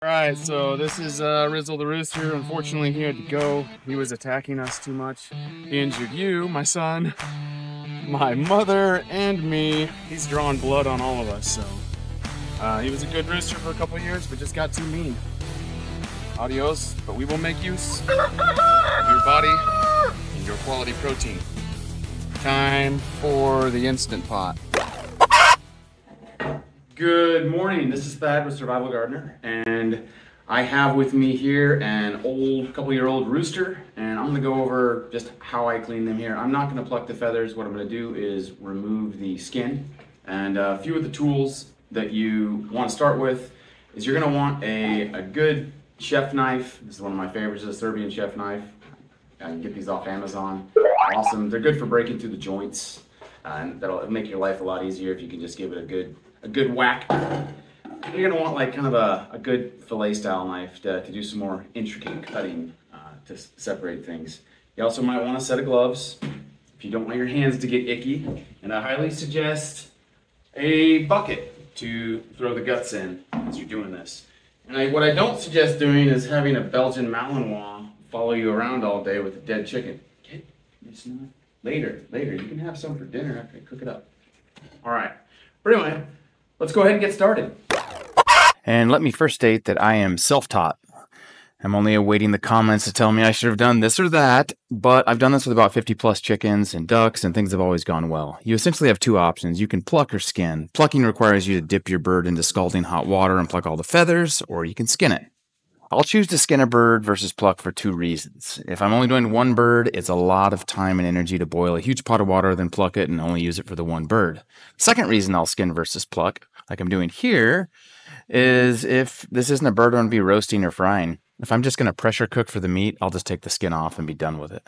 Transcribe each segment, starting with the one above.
Alright, so this is Rizzle the Rooster. Unfortunately, he had to go. He was attacking us too much. He injured you, my son, my mother, and me. He's drawing blood on all of us, so. He was a good rooster for a couple of years, but just got too mean. Adios, but we will make use of your body and your quality protein. Time for the Instant Pot. Good morning, this is Thad with Survival Gardener, and I have with me here an old, couple-year-old rooster, and I'm gonna go over just how I clean them here. I'm not gonna pluck the feathers. What I'm gonna do is remove the skin, and a few of the tools that you want to start with is you're gonna want a good chef knife. This is one of my favorites, a Serbian Chef Knife. You can get these off Amazon. Awesome, they're good for breaking through the joints, and that'll make your life a lot easier if you can just give it a good whack. You're gonna want like kind of a good fillet style knife to do some more intricate cutting to separate things. You also might want a set of gloves if you don't want your hands to get icky, and I highly suggest a bucket to throw the guts in as you're doing this. And what I don't suggest doing is having a Belgian Malinois follow you around all day with a dead chicken. Okay, it's not. Later, you can have some for dinner after I cook it up. All right, but anyway, let's go ahead and get started. And let me first state that I am self-taught. I'm only awaiting the comments to tell me I should have done this or that, but I've done this with about 50 plus chickens and ducks, and things have always gone well. You essentially have two options. You can pluck or skin. Plucking requires you to dip your bird into scalding hot water and pluck all the feathers, or you can skin it. I'll choose to skin a bird versus pluck for two reasons. If I'm only doing one bird, it's a lot of time and energy to boil a huge pot of water, then pluck it and only use it for the one bird. Second reason I'll skin versus pluck, like I'm doing here, is if this isn't a bird I'm going to be roasting or frying. If I'm just going to pressure cook for the meat, I'll just take the skin off and be done with it.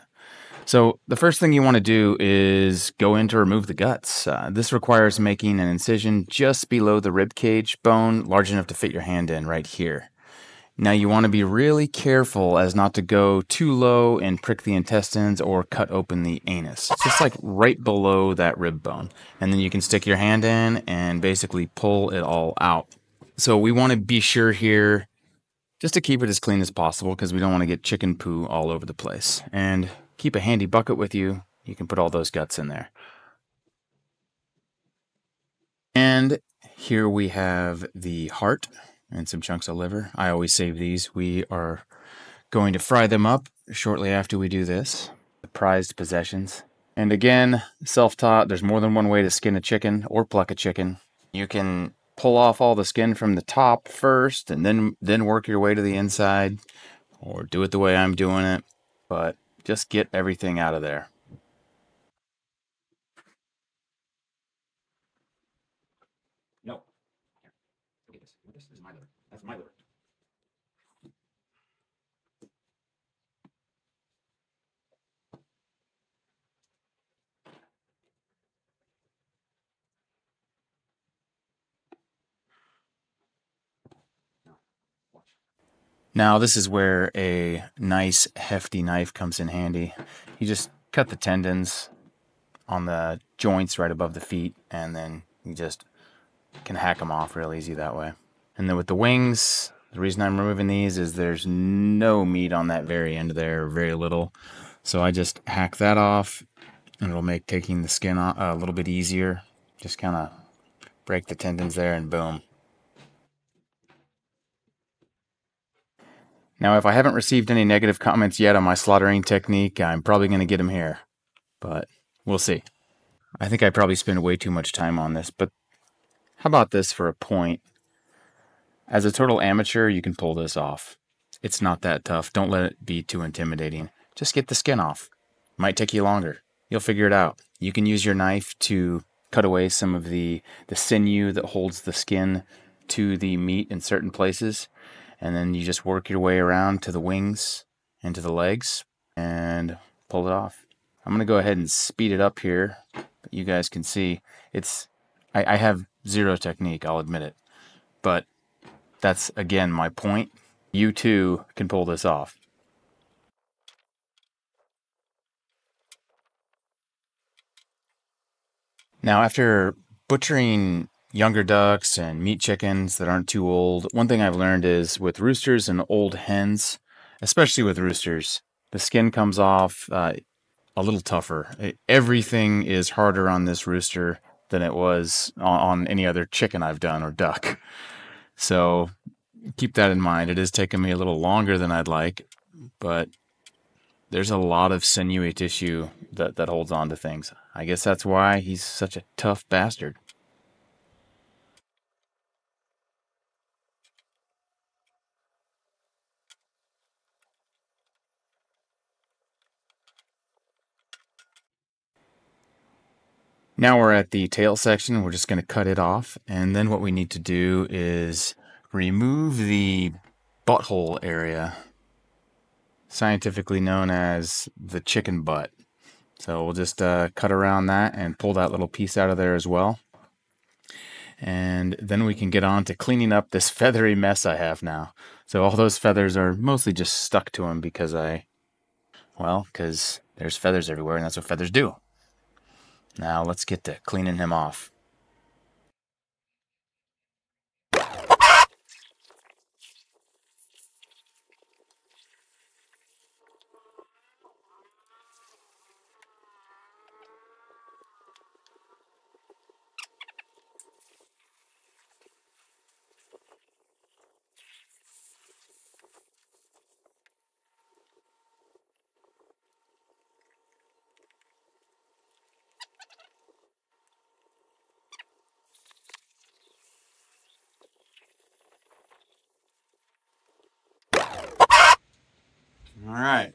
So the first thing you want to do is go in to remove the guts. This requires making an incision just below the rib cage bone, large enough to fit your hand in right here. Now you want to be really careful as not to go too low and prick the intestines or cut open the anus. It's just like right below that rib bone. And then you can stick your hand in and basically pull it all out. So we want to be sure here just to keep it as clean as possible because we don't want to get chicken poo all over the place. And keep a handy bucket with you. You can put all those guts in there. And here we have the heart and some chunks of liver. I always save these. We are going to fry them up shortly after we do this. The prized possessions. And again, self-taught, there's more than one way to skin a chicken or pluck a chicken. You can pull off all the skin from the top first and then work your way to the inside, or do it the way I'm doing it, but just get everything out of there. No. Look at this. This is my liver. That's my liver. Now this is where a nice hefty knife comes in handy. You just cut the tendons on the joints right above the feet, and then you just can hack them off real easy that way. And then with the wings, the reason I'm removing these is there's no meat on that very end there, very little. So I just hack that off, and it'll make taking the skin off a little bit easier. Just kind of break the tendons there and boom. Now, if I haven't received any negative comments yet on my slaughtering technique, I'm probably going to get them here, but we'll see. I think I probably spend way too much time on this, but how about this for a point? As a total amateur, you can pull this off. It's not that tough. Don't let it be too intimidating. Just get the skin off. Might take you longer. You'll figure it out. You can use your knife to cut away some of the sinew that holds the skin to the meat in certain places. And then you just work your way around to the wings and to the legs and pull it off. I'm going to go ahead and speed it up here. You guys can see I have zero technique, I'll admit it. But that's, again, my point. You too can pull this off. Now, after butchering younger ducks and meat chickens that aren't too old. One thing I've learned is with roosters and old hens, especially with roosters, the skin comes off a little tougher. Everything is harder on this rooster than it was on any other chicken I've done or duck. So keep that in mind. It is taking me a little longer than I'd like, but there's a lot of sinewy tissue that holds on to things. I guess that's why he's such a tough bastard. Now we're at the tail section. We're just going to cut it off. And then what we need to do is remove the butthole area, scientifically known as the chicken butt. So we'll just cut around that and pull that little piece out of there as well. And then we can get on to cleaning up this feathery mess I have now. So all those feathers are mostly just stuck to him because because there's feathers everywhere and that's what feathers do. Now let's get to cleaning him off. All right.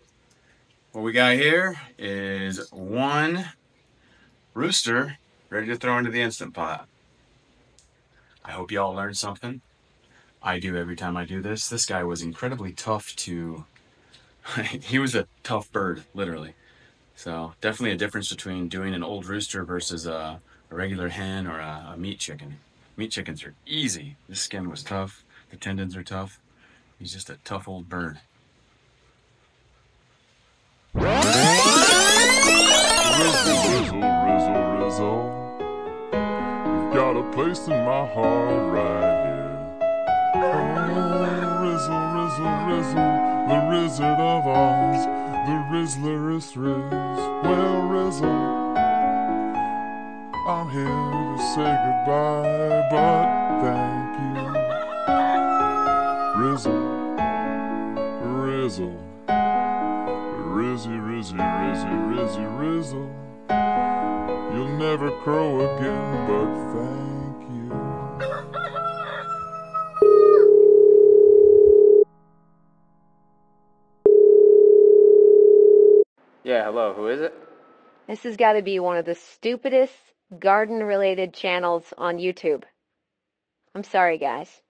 What we got here is one rooster ready to throw into the Instant Pot. I hope y'all learned something. I do every time I do this. This guy was incredibly tough to... he was a tough bird, literally. So definitely a difference between doing an old rooster versus a regular hen or a meat chicken. Meat chickens are easy. This skin was tough. The tendons are tough. He's just a tough old bird. Rizzle, you've got a place in my heart right here. Oh, Rizzle, the Wizard of Oz, the Rizzlerest Riz. Well, Rizzle, I'm here to say goodbye, but thank you. Rizzle, Rizzle. You'll never crow again, but thank you. Yeah, hello, who is it? This has got to be one of the stupidest garden-related channels on YouTube. I'm sorry, guys.